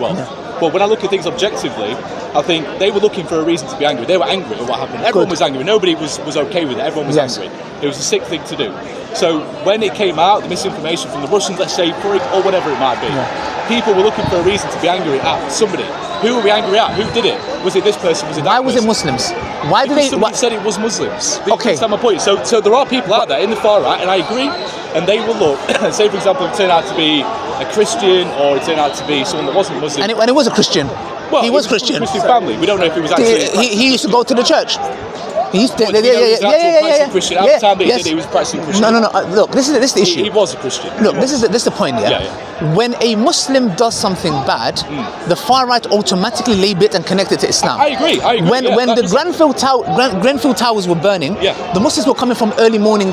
well. But when I look at things objectively, I think they were looking for a reason to be angry. They were angry at what happened. Everyone was angry. Nobody was okay with it. Everyone was angry. It was a sick thing to do. So when it came out, the misinformation from the Russians, let's say, or whatever it might be, people were looking for a reason to be angry at somebody. Who were we angry at? Who did it? Was it this person? Was it that Why was it Muslims? Why did they? Somebody said it was Muslims. Okay. That's my point. So there are people out there in the far right, and I agree, and they will look. Say, for example, it turned out to be a Christian, or it turned out to be someone that wasn't Muslim. And it was a Christian. Well, he was Christian. Christian family. We don't know if he was actually. He used to go to the church. He used to, Christian. At the time they did, he was practicing Christian. No. Look, this is the issue. He was a Christian. Look, this is the point. When a Muslim does something bad, the far right automatically label it and connect it to Islam. I agree. When the Grenfell Towers were burning, the Muslims were coming from early morning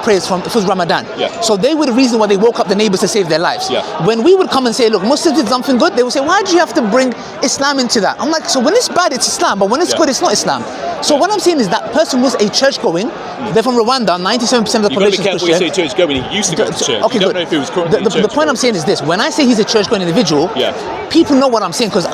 prayers for Ramadan. So they were the reason why they woke up the neighbors to save their lives. When we would come and say, look, Muslims did something good, they would say, why do you have to bring Islam into that? I'm like, so when it's bad, it's Islam, but when it's good, it's not Islam. So what I'm saying is that person was a church-going. They're from Rwanda. 97% of the population is Christian. You've got to be careful when you say church-going. He used to go to church. Okay, you don't know if he was currently the point I'm saying is this: when I say he's a church-going individual, people know what I'm saying, because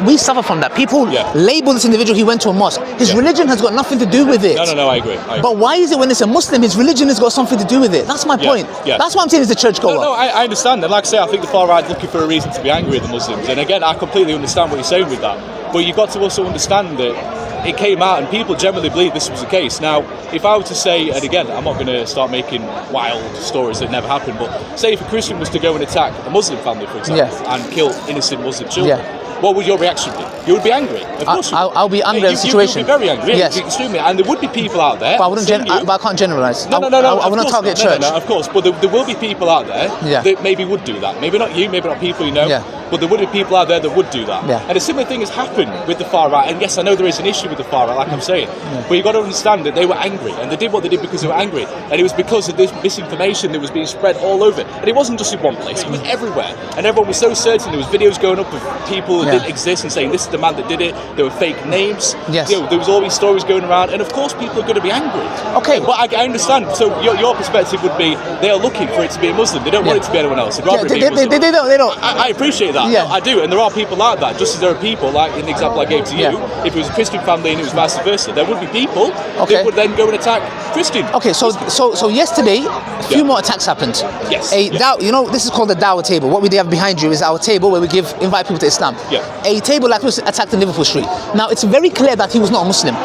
we suffer from that. People label this individual. He went to a mosque. His religion has got nothing to do with it. No, I agree. But why is it when it's a Muslim, his religion has got something to do with it? That's my point. That's why I'm saying he's a church-goer. No, I understand. And like I say, I think the far right is looking for a reason to be angry at the Muslims. And again, I completely understand what you're saying with that. But you've got to also understand that it came out and people generally believe this was the case. Now, if I were to say, and again, I'm not going to start making wild stories that never happened, but say if a Christian was to go and attack a Muslim family, for example, and kill innocent Muslim children, what would your reaction be? You would be angry. Of course you would. I'll be angry at the situation. You'd be very angry. Yes. Extremely. And there would be people out there. But I can't generalise. No. I want to target church. No, of course. But there will be people out there that maybe would do that. Maybe not you, maybe not people you know. But there would be people out there that would do that. And a similar thing has happened with the far right. And yes, I know there is an issue with the far right, like I'm saying. But you've got to understand that they were angry. And they did what they did because they were angry. And it was because of this misinformation that was being spread all over. And it wasn't just in one place. It was everywhere. And everyone was so certain. There was videos going up of people that didn't exist and saying, this is the man that did it. There were fake names. Yes. You know, there was all these stories going around. And of course, people are going to be angry. Okay. But I understand. So your perspective would be they are looking for it to be a Muslim. They don't want it to be anyone else. They'd rather it be a Muslim. They don't. I appreciate that. I do. And there are people like that. Just as there are people, like in the example I gave to you, if it was a Christian family and it was vice versa, there would be people that would then go and attack Christian. Okay, so yesterday, a few more attacks happened. Yes. This is called the Dawah table. What we have behind you is our table where we invite people to Islam. A table like this was attacked in Liverpool Street. Now, it's very clear that he was not a Muslim.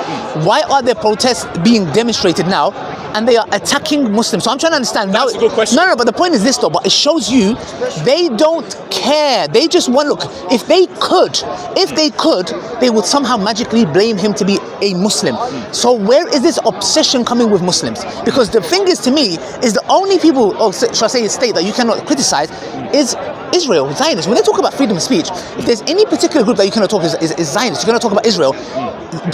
Why are there protests being demonstrated now and they are attacking Muslims? So I'm trying to understand. That's a good question. No, but the point is this though, but it shows you they don't care. They just want, look, if they could, they would somehow magically blame him to be a Muslim. So where is this obsession coming with Muslims? Because the thing is, to me, is the only people, or should I say a state that you cannot criticize is Israel, Zionists. When they talk about freedom of speech, if there's any particular group that you cannot talk is Zionists. You're going to talk about Israel.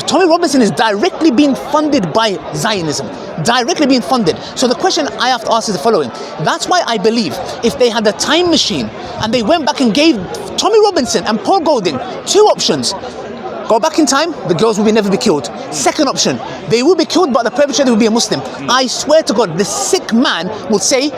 Tommy Robinson is directly being funded by Zionism. Directly being funded. So the question I have to ask is the following. That's why I believe if they had a time machine and they went back and gave Tommy Robinson and Paul Golding two options. Go back in time, the girls will never be killed. Second option, they will be killed, but the perpetrator will be a Muslim. I swear to God, the sick man would say,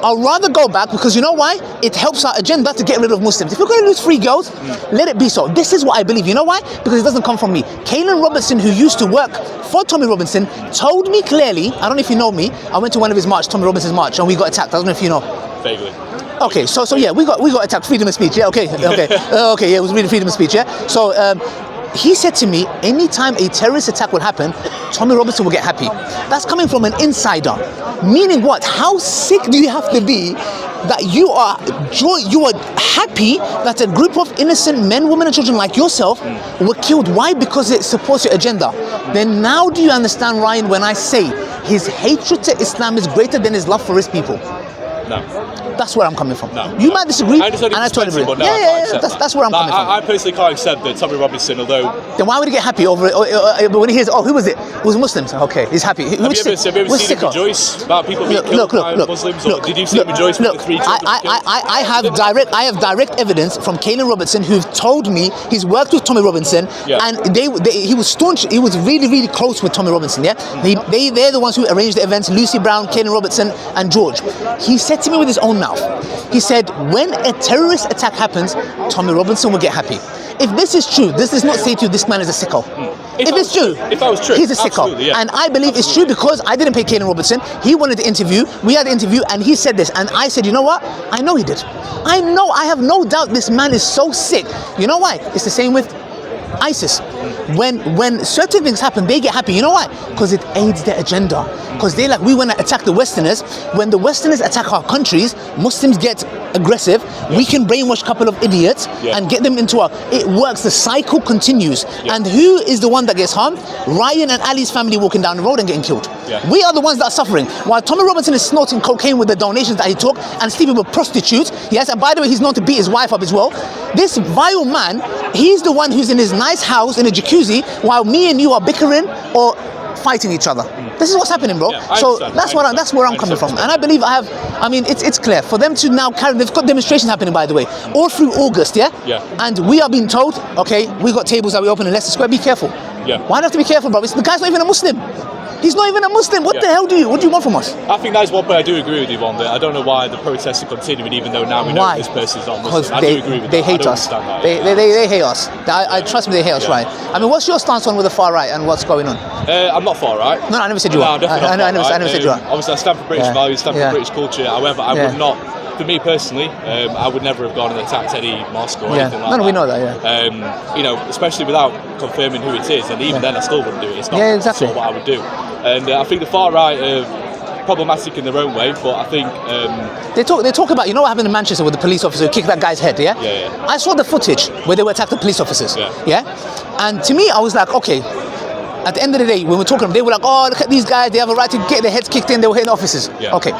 I'll rather go back because you know why? It helps our agenda to get rid of Muslims. If we're going to lose 3 girls, let it be so. This is what I believe. You know why? Because it doesn't come from me. Kaylin Robertson, who used to work for Tommy Robinson, told me clearly, I don't know if you know me, I went to one of his march, Tommy Robinson's march, and we got attacked. I don't know if you know. Vaguely. Okay, so yeah, we got attacked. Freedom of speech. Yeah, okay. It was really freedom of speech. Yeah. So he said to me, anytime a terrorist attack would happen, Tommy Robinson will get happy. That's coming from an insider. Meaning what? How sick do you have to be that you are happy that a group of innocent men, women and children like yourself were killed? Why? Because it supports your agenda. Then now do you understand, Ryan, when I say his hatred to Islam is greater than his love for his people? No. That's where I'm coming from. No. You might disagree, and I totally agree. That's where I'm coming from. I personally can't accept that Tommy Robinson, although... Then why would he get happy over it? When he hears, who was it? It was Muslims. Okay, he's happy. Have you ever seen him rejoice about people being killed by Muslims? Or did you see him rejoice with the 3 children? I have direct evidence from Kaylin Robertson, who told me he's worked with Tommy Robinson, and he was staunch. He was really, really close with Tommy Robinson. Yeah, they're the ones who arranged the events. Lucy Brown, Kaylin Robertson, and George. He said said to me with his own mouth, he said, when a terrorist attack happens, Tommy Robinson will get happy. If this is true, this does not say to you this man is a sicko. If it's true, he's a sicko. Yeah. And I believe it's true because I didn't pay Caden Robertson. He wanted the interview. We had the interview and he said this. And I said, you know what? I know he did. I know. I have no doubt this man is so sick. You know why? It's the same with ISIS. When certain things happen, they get happy. You know why? Because it aids their agenda. Because they like, we want to attack the Westerners. When the Westerners attack our countries, Muslims get aggressive. We can brainwash a couple of idiots and get them into it works. The cycle continues. And who is the one that gets harmed? Ryan and Ali's family walking down the road and getting killed. We are the ones that are suffering. While Tommy Robinson is snorting cocaine with the donations that he took and sleeping with prostitutes. Yes, and by the way, he's known to beat his wife up as well. This vile man, he's the one who's in his nice house in a jacuzzi while me and you are bickering or fighting each other. This is what's happening, bro. So that's where I'm coming from. And I believe it's clear for them to now carry. They've got demonstrations happening, by the way, all through August. And we are being told, okay, we got tables that we open in Leicester Square. Be careful. Why do you have to be careful, bro? The guy's not even a Muslim. He's not even a Muslim. What the hell do you want from us? I think that's one point I do agree with you on. That I don't know why the protests are continuing, even though now we know this person's not Muslim. I do agree with they that. hate us. They hate us. I trust me, they hate us, right? I mean, what's your stance on with the far right and what's going on? I'm not far right. No, I never said you are. I never said you are. Obviously, I stand for British values, stand for British culture. However, I would not. For me personally, I would never have gone and attacked any mosque or anything like that. No, we know that, you know, especially without confirming who it is, and even then I still wouldn't do it. It's not exactly sort of what I would do. And I think the far right are problematic in their own way, but I think... They talk about, you know what happened in Manchester with the police officer who kicked that guy's head, I saw the footage where they were attacking the police officers, And to me, I was like, okay, at the end of the day, when we're talking, they were like, oh, look at these guys, they have a right to get their heads kicked in, they were hitting officers. Okay.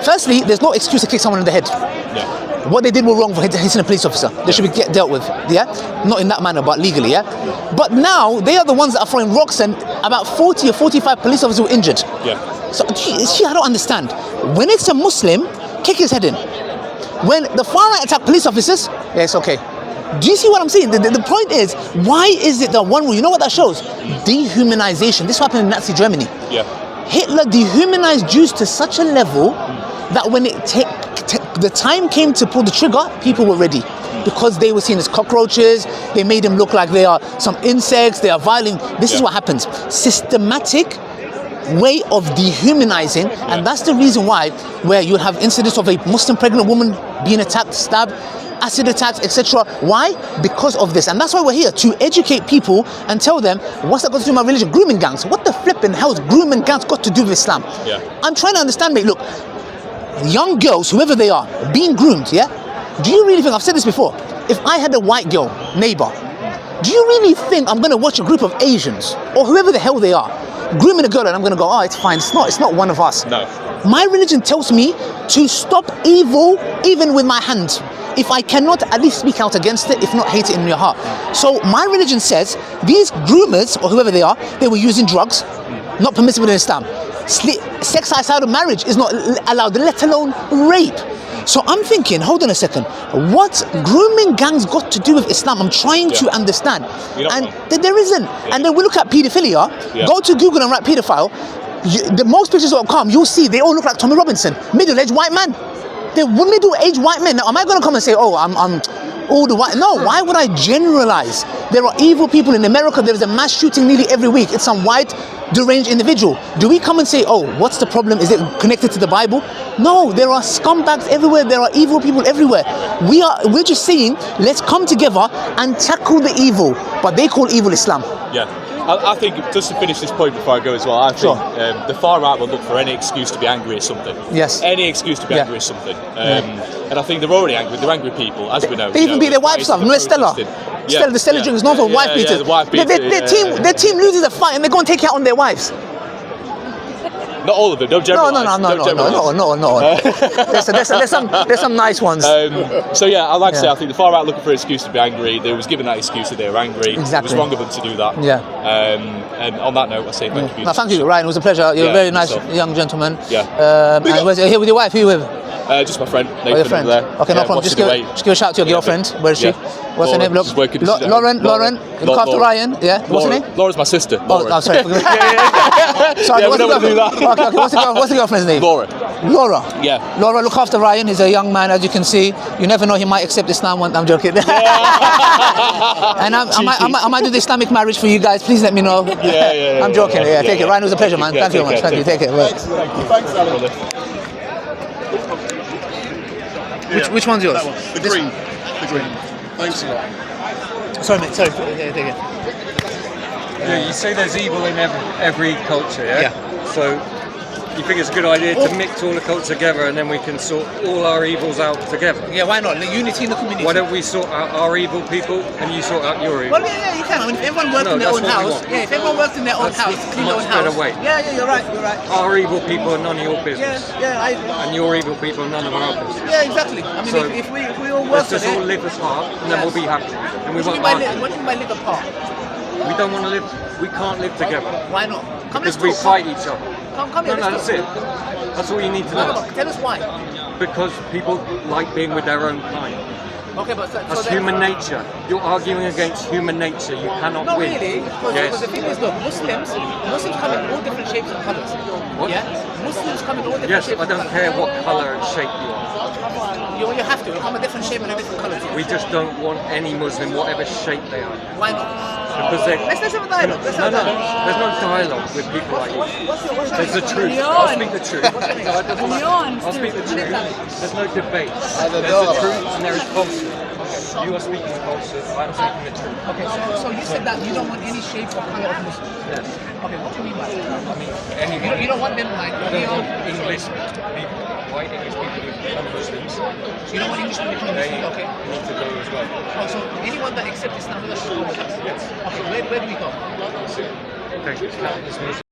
Firstly, there's no excuse to kick someone in the head. What they did was wrong for hitting a police officer. They should be dealt with, Not in that manner, but legally, But now, they are the ones that are throwing rocks and about 40 or 45 police officers were injured. So, I don't understand. When it's a Muslim, kick his head in. When the far right attack police officers, it's okay. Do you see what I'm saying? The point is, why is it that one rule? You know what that shows? Dehumanization. This happened in Nazi Germany. Hitler dehumanized Jews to such a level that when the time came to pull the trigger, people were ready because they were seen as cockroaches. They made them look like they are some insects. They are violent. This is what happens. Systematic way of dehumanizing, and that's the reason why where you have incidents of a Muslim pregnant woman being attacked, stabbed, acid attacks, etc. Why? Because of this. And that's why we're here, to educate people and tell them, what's that got to do with my religion? Grooming gangs. What the flipping hell's grooming gangs got to do with Islam? I'm trying to understand, mate. Look, young girls, whoever they are, being groomed, Do you really think, I've said this before, if I had a white girl, neighbor, do you really think I'm going to watch a group of Asians, or whoever the hell they are, grooming a girl and I'm going to go, oh, it's fine, it's not one of us. No. My religion tells me to stop evil even with my hand. If I cannot, at least speak out against it, if not hate it in your heart. So my religion says these groomers, or whoever they are, they were using drugs, not permissible in Islam. Sex outside of marriage is not allowed, let alone rape. So I'm thinking, hold on a second, what's grooming gangs got to do with Islam? I'm trying to understand. And there isn't. And then we look at paedophilia, go to Google and write paedophile, the most pictures that come, you'll see they all look like Tommy Robinson, middle-aged white man. They're middle-aged white men. Now, am I going to come and say, oh, I'm all the white? No, why would I generalize? There are evil people in America. There is a mass shooting nearly every week. It's some white, deranged individual. Do we come and say, oh, what's the problem? Is it connected to the Bible? No, there are scumbags everywhere. There are evil people everywhere. We're just saying, let's come together and tackle the evil. But they call evil Islam. I think, just to finish this point before I go as well, I think the far right will look for any excuse to be angry at something. Any excuse to be angry at something. And I think they're already angry. They're angry people, as we know. They even beat their wives up. Remember Stella? The Stella drink is known for wife beaters. The wife beaters. Their team loses a fight and they go and take it out on their wives. Not all of them. Don't generalize. No. There's some nice ones. So I like to say, I think the far right looking for an excuse to be angry. They was given that excuse that they were angry. It was wrong of them to do that. And on that note, I say thank you. Thank you, Ryan. It was a pleasure. You're a very nice young gentleman. And here with your wife. Who are you with? Just my friend, Nathan, friend. there. Okay, no problem. Just give a shout to your girlfriend. Where is she? What's her name? Look, Lauren. Look after Ryan. What's her name? Laura's my sister. Oh, sorry. Sorry. We don't want to do that. Okay. What's the girlfriend's name? Laura. Laura. Yeah. Laura, look after Ryan. He's a young man, as you can see. You never know, he might accept Islam one. I'm joking. And I might do the Islamic marriage for you guys. Please let me know. Yeah. I'm joking. Yeah, take it. Ryan, it was a pleasure, man. Thank you very much. Thank you. Take it. Thanks, Alan. Which one's yours? The green. The green. Thanks a lot. Sorry, mate. Sorry. Take it. You say there's evil in every culture, yeah? So you think it's a good idea to mix all the cultures together and then we can sort all our evils out together? Yeah, why not? The unity in the community. Why don't we sort out our evil people and you sort out your evil? Well, yeah, you can. I mean, if everyone worked in their own house, if everyone worked in their own house, clean their own house. Much better way. Yeah, you're right. Our evil people are none of your business. Yeah, And your evil people are none of our business. yeah, exactly. I mean, So, if we all work Let's just all live apart and then we'll be happy. And we What do you won't mean argue. what do you mean by live apart? We don't want to live, we can't live together. Why not? Come Because let's we talk. fight each other. Come here, No, let's that's talk. it. That's all you need to No, know. but tell us why. Because people like being with their own kind. Okay, but That's human nature. You're arguing against human nature. You cannot Not win. really, because Yes. the thing is, look, Muslims come in all different shapes and colours. What? Yeah? Muslims come in all different Yes, shapes I and don't colours. care what colour and shape you are. You have to. You come a different shape and a different colour. We just don't want any Muslim, whatever shape they are. Why not? Because they. Let's have a dialogue. Let's have a No, dialogue. there's no dialogue with people like you. What's your There's the truth. I'll speak the truth. I'll speak the truth. There's no debate. There's the truth and there is falsehood. You are speaking falsehood. I'm speaking the truth. Okay, so you said that you don't want any shape or colour of Muslims. Yes. Okay, what do you mean by that? I mean, anyone. You don't want them like I don't want English people, white English people who become Muslims. You don't want English to become They Muslim, okay? need to go as well. Oh, so anyone that accepts Islam with us should go with us? Yes. Okay, where do we go? Okay, countless Muslims.